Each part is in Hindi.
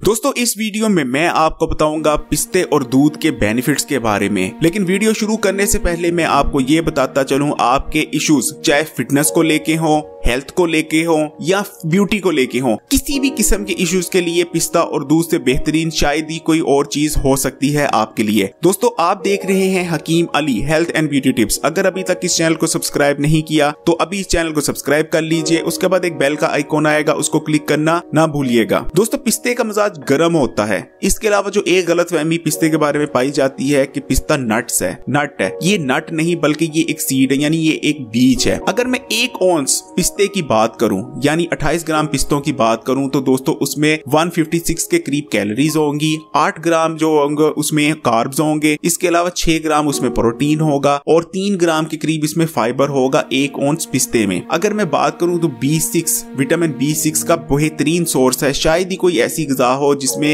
दोस्तों इस वीडियो में मैं आपको बताऊंगा पिस्ते और दूध के बेनिफिट्स के बारे में। लेकिन वीडियो शुरू करने से पहले मैं आपको ये बताता चलूं, आपके इश्यूज चाहे फिटनेस को लेके हो, हेल्थ को लेके हो या ब्यूटी को लेके हो, किसी भी किस्म के इश्यूज के लिए पिस्ता और दूध से बेहतरीन शायद ही कोई और चीज हो सकती है आपके लिए। दोस्तों आप देख रहे हैं Hakim Ali health and beauty tips. अगर अभी तक इस चैनल को सब्सक्राइब नहीं किया तो अभी इस चैनल को सब्सक्राइब कर लीजिए। उसके बाद एक बेल का आइकॉन आएगा, उसको क्लिक करना ना भूलिएगा। दोस्तों पिस्ते का मिजाज गर्म होता है। इसके अलावा जो एक गलतफहमी पिस्ते के बारे में पाई जाती है कि पिस्ता नट्स है, नट है। ये नट नहीं बल्कि ये एक सीड है, यानी ये एक बीज है। अगर मैं 1 औंस पिस्ते की बात करूं यानी 28 ग्राम पिस्तों की बात करूं तो दोस्तों उसमें 156 के करीब कैलोरीज होंगी, 8 ग्राम जो होंगे उसमें कार्ब्स होंगे, इसके अलावा 6 ग्राम उसमें प्रोटीन होगा और 3 ग्राम के करीब इसमें फाइबर होगा 1 औंस पिस्ते में। अगर मैं बात करूं तो B6 विटामिन B6 का बेहतरीन सोर्स है। शायद ही कोई ऐसी ग़िज़ा हो जिसमें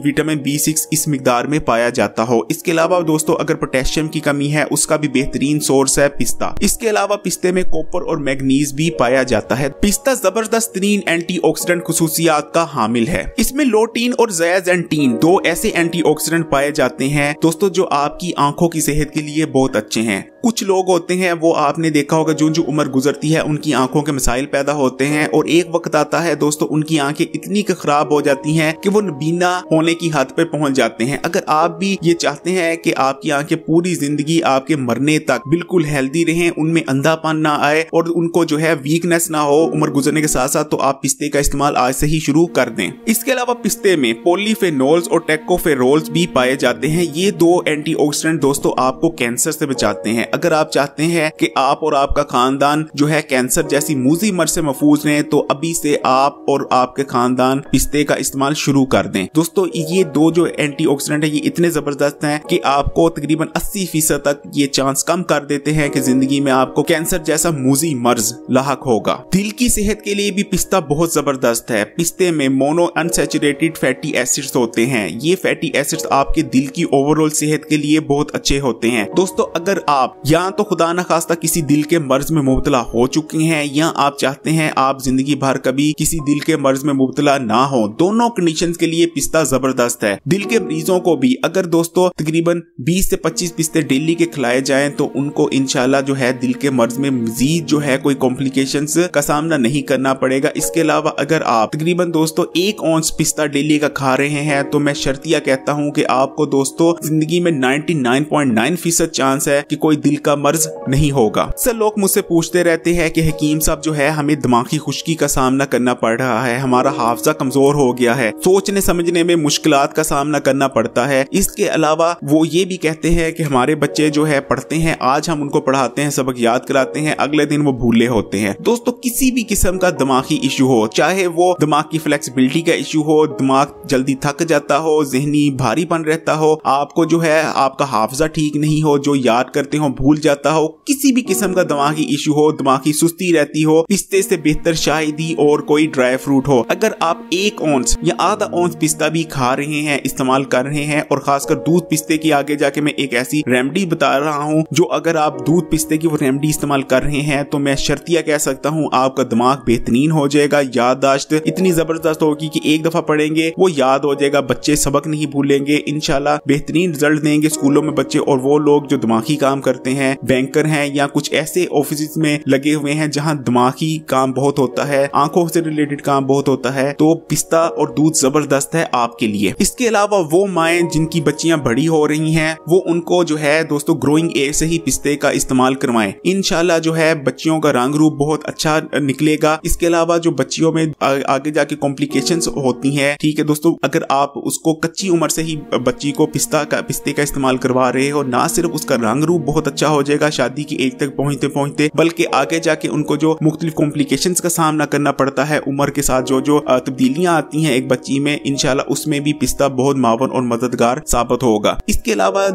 विटामिन B6 इस मिकदार में पाया जाता हो। इसके अलावा दोस्तों अगर पोटेशियम की कमी है उसका भी बेहतरीन सोर्स है पिस्ता। इसके अलावा पिस्ते में कॉपर और मैग्नीज भी पाया जाता है। पिस्ता जबरदस्त तरीन एंटीऑक्सीडेंट खुसूसियात का हामिल है। इसमें लोटीन और ज़ैज़ैंटीन 2 ऐसे एंटीऑक्सीडेंट पाए जाते हैं दोस्तों जो आपकी आंखों की सेहत के लिए बहुत अच्छे हैं। कुछ लोग होते हैं वो आपने देखा होगा जो उम्र गुजरती है उनकी आंखों के मसाइल पैदा होते हैं और एक वक्त आता है दोस्तों उनकी आंखें इतनी खराब हो जाती हैं कि वो नबीना होने की हद पे पहुंच जाते हैं। अगर आप भी ये चाहते हैं कि आपकी आंखें पूरी जिंदगी आपके मरने तक बिल्कुल हेल्दी रहें, उनमें अंधापन ना आए और उनको जो है वीकनेस ना हो उम्र गुजरने के साथ साथ, तो आप पिस्ते का इस्तेमाल आज से ही शुरू कर दें। इसके अलावा पिस्ते में पॉलीफेनोल्स और टेकोफेरोल्स भी पाए जाते हैं। ये 2 एंटीऑक्सीडेंट दोस्तों आपको कैंसर से बचाते हैं। अगर आप चाहते हैं कि आप और आपका खानदान जो है कैंसर जैसी मूजी मर्ज से महफूज रहें तो अभी से आप और आपके खानदान पिस्ते का इस्तेमाल शुरू कर दें। दोस्तों ये 2 जो एंटीऑक्सीडेंट है ये इतने जबरदस्त हैं कि आपको तकरीबन 80% तक ये चांस कम कर देते हैं कि जिंदगी में आपको कैंसर जैसा मूजी मर्ज लाहक होगा। दिल की सेहत के लिए भी पिस्ता बहुत जबरदस्त है। पिस्ते में मोनो अनसैचुरेटेड फैटी एसिड्स होते हैं। ये फैटी एसिड्स आपके दिल की ओवरऑल सेहत के लिए बहुत अच्छे होते हैं। दोस्तों अगर आप या तो खुदा न खास्ता किसी दिल के मर्ज में मुब्तला हो चुके हैं या आप चाहते हैं आप जिंदगी भर कभी किसी दिल के मर्ज में मुब्तला ना हो, दोनों कंडीशंस के लिए पिस्ता जबरदस्त है। दिल के मरीजों को भी अगर दोस्तों तकरीबन 20 से 25 पिस्ते डेली के खिलाए जाएं तो उनको इंशाल्लाह जो है दिल के मर्ज में मजीद जो है कोई कॉम्प्लिकेशंस का सामना नहीं करना पड़ेगा। इसके अलावा अगर आप तकरीबन दोस्तों 1 औंस पिस्ता डेली का खा रहे हैं तो मैं शर्तिया कहता हूं कि आपको दोस्तों जिंदगी में 99.9% चांस है कि कोई दिल का मर्ज नहीं होगा। अक्सर लोग मुझसे पूछते रहते हैं कि हकीम साहब जो है हमें दिमागी खुश्की का सामना करना पड़ रहा है, हमारा हाफजा कमजोर हो गया है, सोचने समझने में मुश्किलात का सामना करना पड़ता है। इसके अलावा वो ये भी कहते हैं कि हमारे बच्चे जो है पढ़ते हैं, आज हम उनको पढ़ाते हैं, सबक याद कराते हैं, अगले दिन वो भूले होते हैं। दोस्तों किसी भी किस्म का दिमागी इशू हो, चाहे वो दिमाग की फ्लेक्सिबिलिटी का इशू हो, दिमाग जल्दी थक जाता हो, जहनी भारीपन रहता हो, आपको जो है आपका हाफजा ठीक नहीं हो, जो याद करते हो भूल जाता हो, किसी भी किस्म का दिमागी इशू हो, दिमागी सुस्ती रहती हो, पिस्ते से बेहतर शायद ही और कोई ड्राई फ्रूट हो। अगर आप 1 औंस या आधा औंस पिस्ता भी खा रहे हैं, इस्तेमाल कर रहे हैं, और खासकर दूध पिस्ते की आगे जाके मैं एक ऐसी रेमेडी बता रहा हूं जो अगर आप दूध पिस्ते की वो रेमेडी इस्तेमाल कर रहे हैं तो मैं शर्तिया कह सकता हूं आपका दिमाग बेहतरीन हो जाएगा। याददाश्त इतनी जबरदस्त होगी कि एक दफा पढ़ेंगे वो याद हो जाएगा, बच्चे सबक नहीं भूलेंगे, इंशाल्लाह बेहतरीन रिजल्ट देंगे स्कूलों में बच्चे। और वो लोग जो दिमागी काम करते हैं, बैंकर हैं या कुछ ऐसे ऑफिस में लगे हुए हैं जहां दिमागी काम बहुत होता है, आंखों से रिलेटेड काम बहुत होता है, तो पिस्ता और दूध जबरदस्त है आपके लिए। इसके अलावा वो माएं जिनकी बच्चियां बड़ी हो रही हैं वो उनको जो है दोस्तों ग्रोइंग एज से ही पिस्ते का इस्तेमाल करवाएं। इंशाल्लाह जो है बच्चियों का रंग रूप बहुत अच्छा निकलेगा। इसके अलावा जो बच्चियों में आगे जाके कॉम्प्लिकेशंस होती हैं, ठीक है दोस्तों, अगर आप उसको कच्ची उम्र से ही बच्ची को पिस्ते का इस्तेमाल करवा रहे हो, ना सिर्फ उसका रंग रूप बहुत अच्छा हो जाएगा शादी की एज तक पहुंचते पहुंचते, बल्कि आगे जाके उनको जो मुख्तलिफ कॉम्प्लिकेशंस का सामना करना पड़ता है उम्र के साथ, जो तब्दीलियां आती हैं एक बच्ची में, इंशाल्लाह उसमें भी पिस्ता बहुत मावन और मददगार साबित होगा। इसके अलावा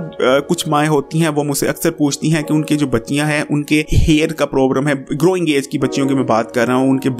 कुछ माएँ होती हैं वो मुझसे अक्सर पूछती हैं कि उनके जो बच्चियां हैं उनके हेयर का प्रॉब्लम है, ग्रोइंग एज की बच्चियों की मैं बात कर रहा हूँ, उनके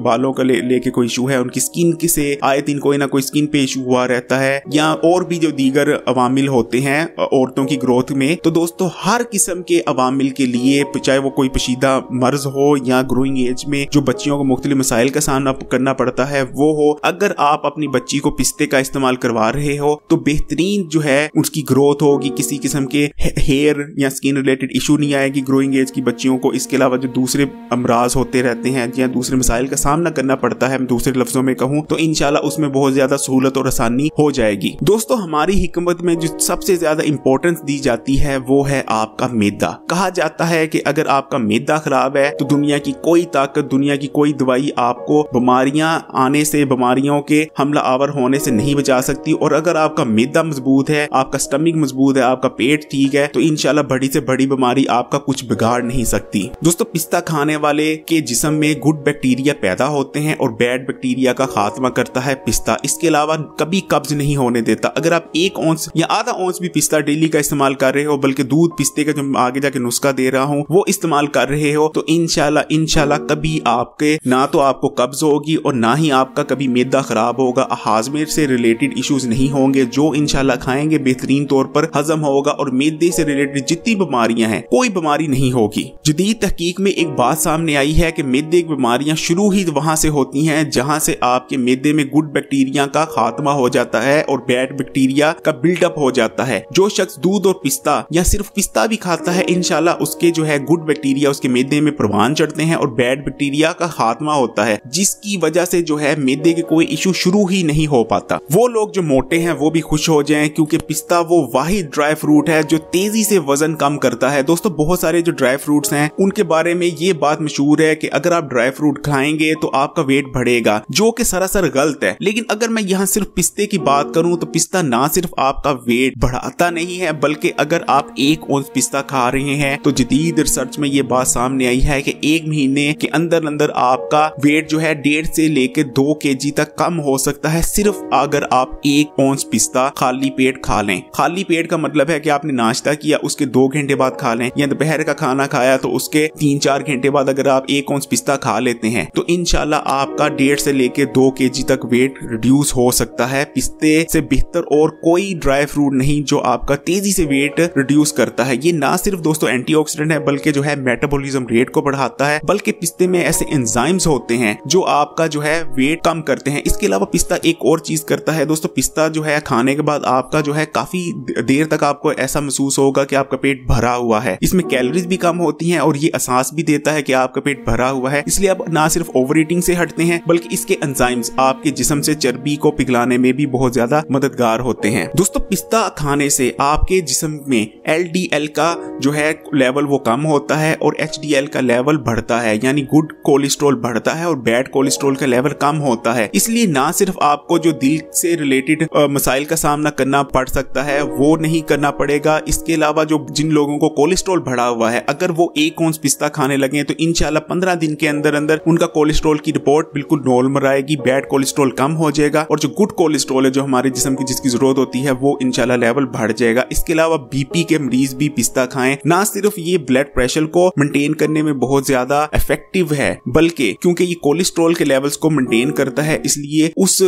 बालों का लेके कोई इशू है, उनकी स्किन से आए दिन कोई ना कोई स्किन पे इशू हुआ रहता है, या और भी जो दीगर अवामिल होते हैं औरतों की ग्रोथ में। तो दोस्तों दोस्तों हर किस्म के अवामिल के लिए, चाहे वो कोई पशीदा मर्ज हो या ग्रोइंग एज में जो बच्चियों को मुख्तलिफ मसाइल का सामना करना पड़ता है वो हो, अगर आप अपनी बच्ची को पिस्ते का इस्तेमाल करवा रहे हो तो बेहतरीन जो है उसकी ग्रोथ होगी, किसी किस्म के हेयर या स्किन रिलेटेड इशू नहीं आएगी ग्रोइंग एज की बच्चियों को। इसके अलावा जो दूसरे अमराज होते रहते हैं या दूसरे मसाइल का सामना करना पड़ता है, दूसरे लफ्जों में कहूँ तो इंशाल्लाह उसमें बहुत ज्यादा सहूलत और आसानी हो जाएगी। दोस्तों हमारी हिकमत में जो सबसे ज्यादा इंपॉर्टेंस दी जाती है वो है आपका मैदा। कहा जाता है कि अगर आपका मैदा खराब है तो दुनिया की कोई ताकत, दुनिया की कोई दवाई आपको बीमारियां आने से, बीमारियों के हमला आवर होने से नहीं बचा सकती। और अगर आपका मैदा मजबूत है, आपका स्टमक मजबूत है, आपका पेट ठीक है तो इंशाल्लाह बड़ी से बड़ी बीमारी आपका कुछ बिगाड़ नहीं सकती। दोस्तों पिस्ता खाने वाले के जिस्म में गुड बैक्टीरिया पैदा होते हैं और बैड बैक्टीरिया का खात्मा करता है पिस्ता। इसके अलावा कभी कब्ज नहीं होने देता। अगर आप 1 औंस या आधा औंस भी पिस्ता डेली का इस्तेमाल कर रहे हो, बल्कि दूध पिस्ते का जो आगे जाके नुस्खा दे रहा हूँ वो इस्तेमाल कर रहे हो, तो इंशाल्लाह कभी आपके ना तो आपको कब्ज होगी और ना ही आपका कभी मैदा खराब होगा, हाजमे से रिलेटेड इश्यूज नहीं होंगे। जो इंशाल्लाह खाएंगे बेहतरीन तौर पर हजम होगा और मैदे से रिलेटेड जितनी बीमारियां हैं कोई बीमारी नहीं होगी। जदीद तहकीक में एक बात सामने आई है कि मैदे की बीमारियां शुरू ही वहां से होती हैं जहां से आपके मैदे में गुड बैक्टीरिया का खात्मा हो जाता है और बैड बैक्टीरिया का बिल्डअप हो जाता है। जो शख्स दूध और पिस्ता या सिर्फ पिस्ता भी खाता है इंशाल्लाह उसके जो है गुड बैक्टीरिया उसके मैदे में परवान चढ़ते हैं और बैड बैक्टीरिया का खात्मा होता है, जिसकी वजह से जो है मैदे के कोई इशू शुरू ही नहीं हो पाता। वो लोग जो मोटे हैं वो भी खुश हो जाएं क्योंकि पिस्ता वो वाहिद ड्राई फ्रूट है जो तेजी से वजन कम करता है। दोस्तों बहुत सारे जो ड्राई फ्रूट्स हैं उनके बारे में ये बात मशहूर है कि अगर आप ड्राई फ्रूट खाएंगे तो आपका वेट बढ़ेगा, जो कि सरासर गलत है। लेकिन अगर मैं यहाँ सिर्फ पिस्ते की बात करूं तो पिस्ता ना सिर्फ आपका वेट बढ़ाता नहीं है, बल्कि अगर आप 1 औंस पिस्ता खा रहे हैं तो जदीद रिसर्च में ये बात सामने आई है कि 1 महीने के अंदर अंदर आपका वेट जो है 1.5 से लेकर 2 kg तक कम हो सकता है, सिर्फ अगर आप 1 औंस पिस्ता खाली पेट खा लें। खाली पेट का मतलब है कि आपने नाश्ता किया उसके 2 घंटे बाद खा लें, या दोपहर का खाना खाया तो उसके 3-4 घंटे बाद अगर आप 1 औंस पिस्ता खा लेते हैं तो इंशाल्लाह आपका 1.5 से लेकर 2 kg तक वेट रिड्यूस हो सकता है। पिस्ते से बेहतर और कोई ड्राई फ्रूट नहीं जो आपका तेजी से वेट रिड्यूस करता है। ये ना सिर्फ दोस्तों एंटीऑक्सीडेंट है बल्कि जो है मेटाबॉलिज्म रेट को बढ़ाता है, बल्कि पिस्ते में ऐसे एंजाइम्स होते हैं जो आपका जो है वेट कम करते हैं। इसके अलावा पिस्ता एक और चीज करता है दोस्तों, पिस्ता जो है खाने के बाद आपका जो है काफी देर तक आपको ऐसा महसूस होगा कि आपका पेट भरा हुआ है। इसमें कैलोरीज भी कम होती हैं और ये एहसास भी देता है कि आपका पेट भरा हुआ है। इसलिए आप ना सिर्फ ओवर ईटिंग से हटते हैं बल्कि इसके एंजाइम्स आपके जिस्म से चर्बी को पिघलाने में भी बहुत ज्यादा मददगार होते हैं। दोस्तों पिस्ता खाने से आपके जिस्म में LDL का जो है लेवल वो कम होता है और HDL का लेवल बढ़ता है, यानी गुड कोलेस्ट्रॉल बढ़ता है और बैड कोलेस्ट्रॉल का लेवल कम होता है। इसलिए ना सिर्फ आपको जो दिल से रिलेटेड मसाइल का सामना करना पड़ सकता है वो नहीं करना पड़ेगा। इसके अलावा जो जिन लोगों को कोलेस्ट्रॉल बढ़ा हुआ है अगर वो 1 औंस पिस्ता खाने लगे तो इंशाल्लाह 15 दिन के अंदर अंदर उनका कोलेस्ट्रॉल की रिपोर्ट बिल्कुल नॉर्मल आएगी, बैड कोलेस्ट्रॉल कम हो जाएगा और जो गुड कोलेस्ट्रॉल है जो हमारे जिस्म की जिसकी जरूरत होती है वो इंशाल्लाह लेवल बढ़ जाएगा। इसके अलावा BP के मरीज भी पिस्ता खाएं। ना सिर्फ ये ब्लड प्रेशर को मेंटेन करने में बहुत ज्यादा इफेक्टिव है बल्कि क्योंकि ये कोलेस्ट्रॉल के लेवल्स को मेंटेन करता है इसलिए उस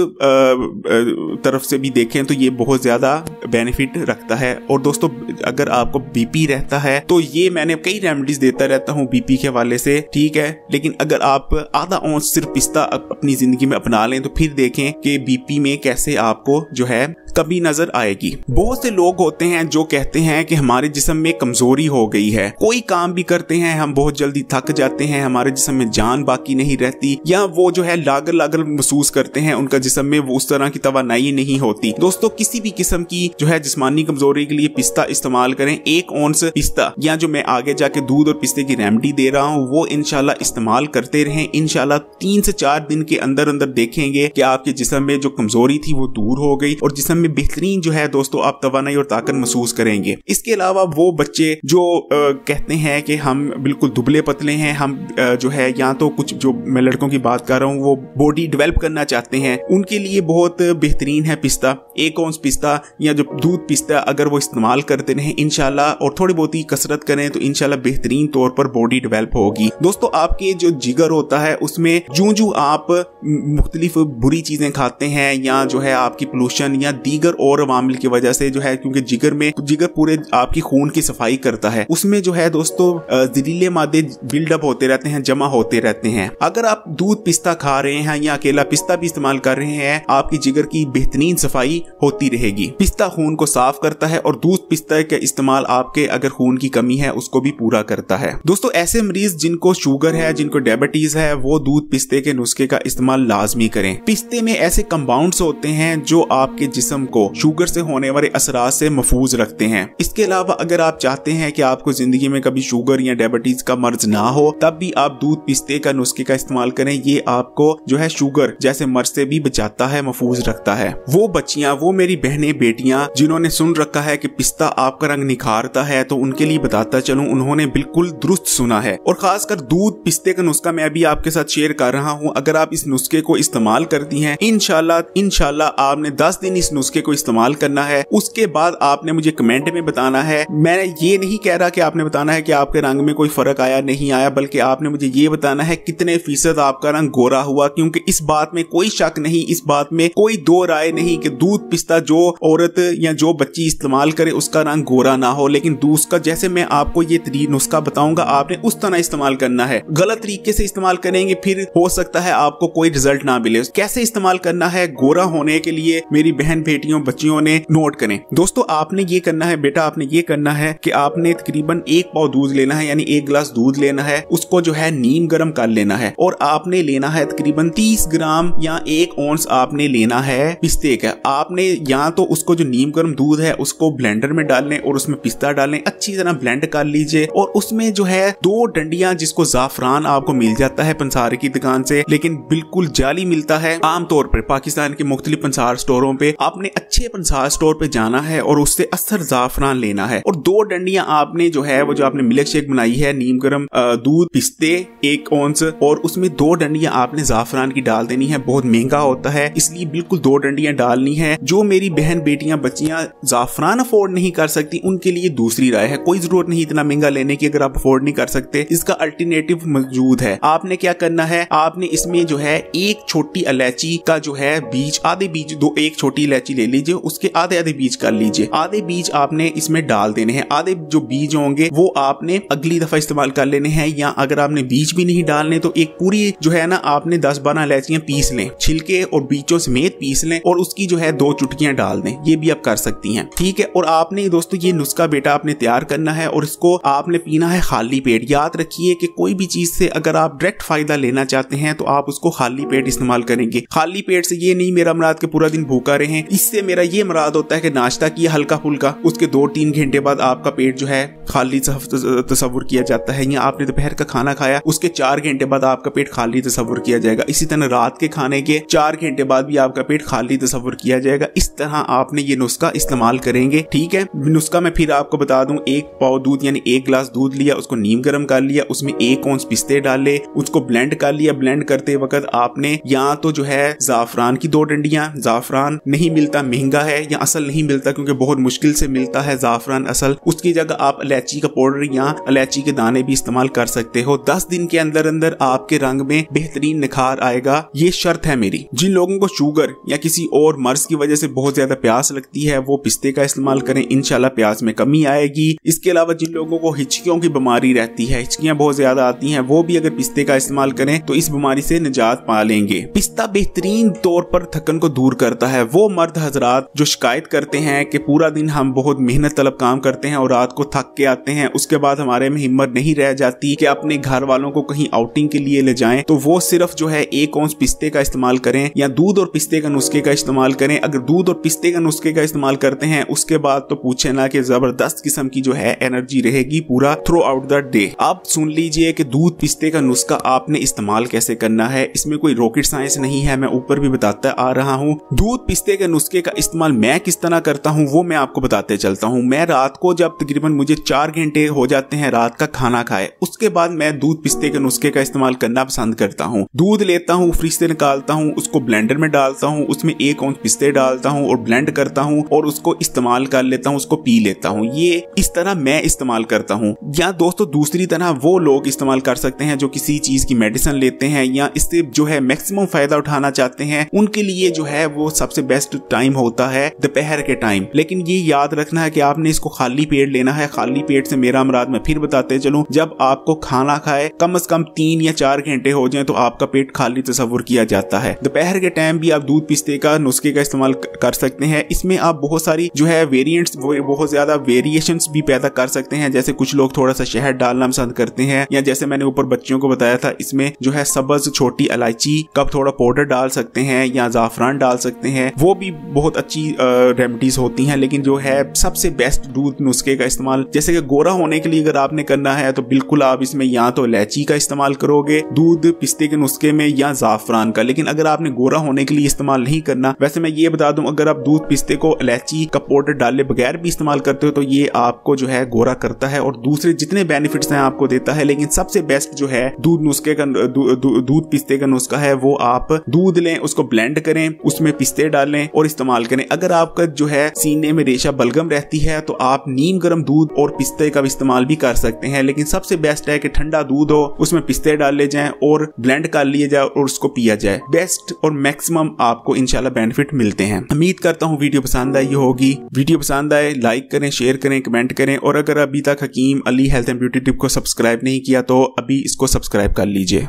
तरफ से भी देखें तो ये बहुत ज्यादा बेनिफिट रखता है। और दोस्तों अगर आपको BP रहता है तो ये मैंने कई रेमेडीज देता रहता हूँ BP के हवाले से, ठीक है, लेकिन अगर आप आधा औंस सिर्फ पिस्ता अपनी जिंदगी में अपना लें तो फिर देखें कि BP में कैसे आपको जो है कमी नजर आएगी। बहुत से लोग होते हैं जो कहते हैं कि हमारे जिस्म में कमजोरी हो गई है, कोई काम भी करते हैं हम बहुत जल्दी थक जाते हैं, हमारे जिस्म में जान बाकी नहीं रहती, या वो जो है लागल लागल महसूस करते हैं, उनका जिस्म में वो उस तरह की तवानाई नहीं होती। दोस्तों किसी भी किस्म की जो है जिस्मानी कमजोरी के लिए पिस्ता इस्तेमाल करें। 1 औंस पिस्ता या जो मैं आगे जाके दूध और पिस्ते की रेमेडी दे रहा हूँ वो इंशाल्लाह इस्तेमाल करते रहें। इंशाल्लाह 3 से 4 दिन के अंदर अंदर देखेंगे कि आपके जिस्म में जो कमजोरी थी वो दूर हो गई और जिस्म में बेहतरीन जो है दोस्तों आप तवानाई और ताकत महसूस करेंगे। इसके अलावा वो बच्चे जो कहते हैं कि हम बिल्कुल दुबले पतले हैं, हम जो है या तो कुछ जो मैं लड़कों की बात कर रहा हूँ वो बॉडी डेवलप करना चाहते हैं, उनके लिए बहुत बेहतरीन है पिस्ता। 1 औंस पिस्ता या जो दूध पिस्ता अगर वो इस्तेमाल करते रहें इंशाल्लाह और थोड़ी बहुत ही कसरत करें तो इंशाल्लाह बेहतरीन तौर पर बॉडी डेवलप होगी। दोस्तों आपके जो जिगर होता है उसमें जूं जूं आप मुख्तलिफ बुरी चीजें खाते हैं या जो है आपकी पोल्यूशन या दीगर और अवामिल की वजह से जो है, क्योंकि जिगर पूरे आपकी खून की सफाई करता है, उसमें जो है दोस्तों जहरीले मादे बिल्डअप होते रहते हैं, जमा होते रहते हैं। अगर आप दूध पिस्ता खा रहे हैं या अकेला पिस्ता भी इस्तेमाल कर रहे हैं, आपकी जिगर की बेहतरीन सफाई होती रहेगी। पिस्ता खून को साफ करता है और दूध पिस्ता का इस्तेमाल आपके अगर खून की कमी है उसको भी पूरा करता है। दोस्तों ऐसे मरीज जिनको शुगर है, जिनको डायबिटीज है, वो दूध पिस्ते के नुस्खे का इस्तेमाल लाजमी करें। पिस्ते में ऐसे कंपाउंड्स होते हैं जो आपके जिस्म को शुगर से होने वाले असरात से महफूज रखते हैं। इसके अलावा अगर आप चाहते हैं कि आपको जिंदगी में कभी शुगर या डायबिटीज का मर्ज ना हो, तब भी आप दूध पिस्ते का नुस्खे का इस्तेमाल करें। ये आपको जो है शुगर जैसे मर्ज से भी बचाता है, महफूज रखता है। वो बच्चियां, वो मेरी बहनें बेटियां जिन्होंने सुन रखा है कि पिस्ता आपका रंग निखारता है, तो उनके लिए बताता चलूं, उन्होंने बिल्कुल दुरुस्त सुना है। और खासकर दूध पिस्ते का नुस्खा मैं अभी आपके साथ शेयर कर रहा हूं। अगर आप इस नुस्खे को इस्तेमाल करती हैं, इंशाल्लाह आपने 10 दिन इस नुस्खे को इस्तेमाल करना है। उसके बाद आपने मुझे कमेंट में बताना है। मैं ये नहीं कह रहा कि आपने बताना है कि आपके रंग में कोई फर्क आया नहीं आया, बल्कि आपने मुझे ये बताना है कितने फीसद आपका रंग गोरा हुआ। क्योंकि इस बात में कोई शक नहीं, इस बात में कोई दो राय नहीं कि दूध पिस्ता जो औरत या जो बच्ची इस्तेमाल करे उसका रंग गोरा ना हो, लेकिन दूसरा जैसे मैं आपको ये नुस्खा बताऊंगा आपने उस तरह इस्तेमाल करना है। गलत तरीके से इस्तेमाल करेंगे फिर हो सकता है आपको कोई रिजल्ट ना मिले। कैसे इस्तेमाल करना है गोरा होने के लिए मेरी बहन बेटियों बच्चियों ने नोट करें। दोस्तों आपने ये करना है बेटा, आपने ये करना है कि आपने तकरीबन 1 पाव दूध लेना है, यानी 1 गिलास दूध लेना है, उसको जो है नीम गर्म कर लेना है और आपने लेना है तकरीबन 30 ग्राम या 1 औंस आपने लेना है पिस्ते का। आपने या तो उसको जो नीम गर्म दूध है उसको ब्लेंडर में डाल लें और उसमें पिस्ता डालें, अच्छी तरह ब्लेंड कर लीजिए और उसमें जो है 2 डंडियां, जिसको जाफरान आपको मिल जाता है पंसारे की दुकान से, लेकिन बिल्कुल जाली मिलता है आमतौर पर पाकिस्तान के मुख्तलिफ पंसार स्टोरों पे। आपने अच्छे पंसार स्टोर पे जाना है और उससे असर जाफरान लेना है और 2 डंडियां आपने जो है वो जो आपने मिल्क शेक बनाई है, नीम गर्म दूध पिस्ते 1 औंस और उसमें 2 डंडियां आपने जाफरान की डाल देनी है। बहुत महंगा होता है इसलिए बिल्कुल 2 डंडियां डालनी है। जो मेरी बहन बेटियां बच्चियां जाफरान अफोर्ड नहीं कर सकती उनके लिए दूसरी राय है, कोई जरूरत नहीं इतना महंगा लेने की। अगर आप अफोर्ड नहीं कर सकते इसका अल्टरनेटिव मौजूद है। आपने क्या करना है, आपने इसमें जो है 1 छोटी इलायची का जो है बीज, आधे बीज, 1 छोटी इलायची ले लीजिए, उसके आधे बीज कर लीजिए, आधे बीज आपने इसमें डाल देने हैं। आधे जो बीज होंगे वो आपने अगली दफा इस्तेमाल कर लेने हैं, या अगर आपने बीज भी नहीं डालने तो एक पूरी जो है ना आपने 10-12 इलायचियां पीस लें, छिलके और बीजों समेत पीस लें और उसकी जो है 2 चुटकियां डाल दें। ये भी आप कर सकती हैं, ठीक है। और आपने दोस्तों ये नुस्खा बेटा आपने तैयार करना है और इसको आपने पीना है खाली पेट। याद रखिए कि कोई भी चीज से अगर आप डायरेक्ट फायदा लेना चाहते हैं तो आप उसको खाली पेट इस्तेमाल करेंगे। खाली पेट से ये नहीं मेरा मुराद के पूरा दिन भूखा रहे, इससे मेरा ये मुराद होता है कि नाश्ता किया हल्का फुल्का, उसके 2-3 घंटे बाद आपका पेट जो है खाली तस्वुर किया जाता है, या आपने दोपहर का खाना खाया उसके 4 घंटे बाद आपका पेट खाली तस्वुर किया जाएगा। इसी तरह रात के खाने के 4 घंटे बाद भी आपका पेट खाली तस्वुर किया जाएगा। इस तरह आपने ये नुस्खा इस्तेमाल करेंगे, ठीक है। नुस्खा मैं फिर आपको बता दूं, 1 पाव दूध यानी 1 गिलास दूध लिया, उसको नीम गर्म कर लिया, उसमें 1 औंस पिस्ते डाले, उसको ब्लेंड कर लिया। ब्लेंड करते वक्त आपने या तो जो है जाफरान की 2 डंडियां, जाफरान नहीं मिलता महंगा है, या असल नहीं मिलता क्योंकि बहुत मुश्किल से मिलता है जाफरान असल, उसकी जगह आप इलायची का पाउडर या इलायची के दाने भी इस्तेमाल कर सकते हो। 10 दिन के अंदर अंदर आपके रंग में बेहतरीन निखार आएगा, ये शर्त है मेरी। जिन लोगों को शुगर या किसी और मर्ज की वजह से बहुत ज्यादा प्यास लगती है वो पिस्ते का इस्तेमाल करें, इंशाल्लाह प्यास में कमी आएगी। इसके अलावा जिन लोगों को हिचकियों की बीमारी रहती है, हिचकियां बहुत ज्यादा आती हैं, वो भी अगर पिस्ते का इस्तेमाल करें तो इस बीमारी से निजात पा लेंगे। पिस्ता बेहतरीन तौर पर थकन को दूर करता है। वो मर्द हजरात जो शिकायत करते हैं कि पूरा दिन हम बहुत मेहनत तलब काम करते हैं और रात को थक के आते हैं, उसके बाद हमारे में हिम्मत नहीं रह जाती कि अपने घर वालों को कहीं आउटिंग के लिए ले जाएं, तो वो सिर्फ जो है 1 औंस पिस्ते का इस्तेमाल करें या दूध और पिस्ते का नुस्खे का इस्तेमाल करें। अगर दूध और पिस्ते का नुस्खे का इस्तेमाल करते हैं उसके बाद तो पूछे ना कि जबरदस्त किस्म की जो है एनर्जी रहेगी पूरा थ्रू आउट द डे। आप सुन लीजिए कि दूध पिस्ते का नुस्खा आपने इस्तेमाल कैसे करना है, इसमें कोई रॉकेट साइंस नहीं है, मैं ऊपर भी बताता आ रहा हूँ। दूध पिस्ते के नुस्खे का इस्तेमाल मैं किस तरह करता हूँ वो मैं आपको बताते चलता हूँ। मैं रात को जब तकरीबन मुझे 4 घंटे हो जाते हैं रात का खाना खाए, उसके बाद मैं दूध पिस्ते के नुस्खे का इस्तेमाल करना पसंद करता हूँ। दूध लेता हूँ, फ्रिज से निकालता हूँ, उसको ब्लेंडर में डालता हूँ, उसमें 1 औंस पिस्ते डालता हूँ और ब्लेंड करता हूँ और उसको इस्तेमाल कर लेता हूँ, उसको पी लेता हूँ। ये इस तरह मैं इस्तेमाल करता हूँ। या दोस्तों दूसरी तरह वो लोग इस्तेमाल कर सकते हैं जो किसी चीज की मेडिसिन लेते हैं या इससे जो है मैक्सिमम फायदा उठाना चाहते हैं, उनके लिए जो है वो सबसे बेस्ट टाइम होता है दोपहर के टाइम। लेकिन ये याद रखना है कि आपने इसको खाली पेट लेना है। खाली पेट से मेरा मुराद मैं फिर बताते चलूं, जब आपको खाना खाए कम से कम 3 या 4 घंटे हो जाए तो आपका पेट खाली तस्वुर किया जाता है। दोपहर के टाइम भी आप दूध पिस्ते का नुस्खे का इस्तेमाल कर सकते हैं। इसमें आप बहुत सारी जो है वेरिएंट्स, बहुत ज्यादा वेरिएशंस भी पैदा कर सकते हैं। जैसे कुछ लोग थोड़ा सा शहद डालना पसंद करते हैं, या जैसे मैंने ऊपर बच्चों को बताया था, इसमें जो है सब्ज छोटी इलायची का थोड़ा पाउडर डाल सकते हैं या जाफरान डाल सकते हैं। वो भी बहुत अच्छी रेमेडीज होती हैं। लेकिन जो है सबसे बेस्ट दूध नुस्खे का इस्तेमाल, जैसे कि गोरा होने के लिए अगर आपने करना है तो बिल्कुल आप इसमें या तो इलायची का इस्तेमाल करोगे दूध पिस्ते के नुस्खे में, या जाफरान का। लेकिन अगर आपने गोरा होने के लिए इस्तेमाल नहीं करना, वैसे मैं ये बता दूं, अगर आप दूध पिस्ते को इलायची का पाउडर डाले बगैर भी इस्तेमाल करते हो तो ये आपको जो है गोरा करता है और दूसरे जितने बेनिफिट्स हैं आपको देता है। लेकिन सबसे बेस्ट जो है दूध नुस्खे का दूध पिस्ते का नुस्खा है, वो आप दूध लें, उसको ब्लेंड करें, उसमें पिस्ते डालें और इस्तेमाल करें। अगर आपका जो है सीने में रेशा बलगम रहती है तो आप नीम गर्म दूध और पिस्ते का इस्तेमाल भी कर सकते हैं। लेकिन सबसे बेस्ट है कि ठंडा दूध हो, उसमें पिस्ते डाले जाएं और ब्लेंड कर लिए जाए और उसको पिया जाए। बेस्ट और मैक्सिमम आपको इंशाल्लाह बेनिफिट मिलते हैं। उम्मीद करता हूँ वीडियो पसंद आई होगी। वीडियो पसंद आए लाइक करें, शेयर करें, कमेंट करें, और अगर अभी तक Hakim Ali health and beauty tip को सब्सक्राइब नहीं किया तो अभी इसको सब्सक्राइब कर लीजिए।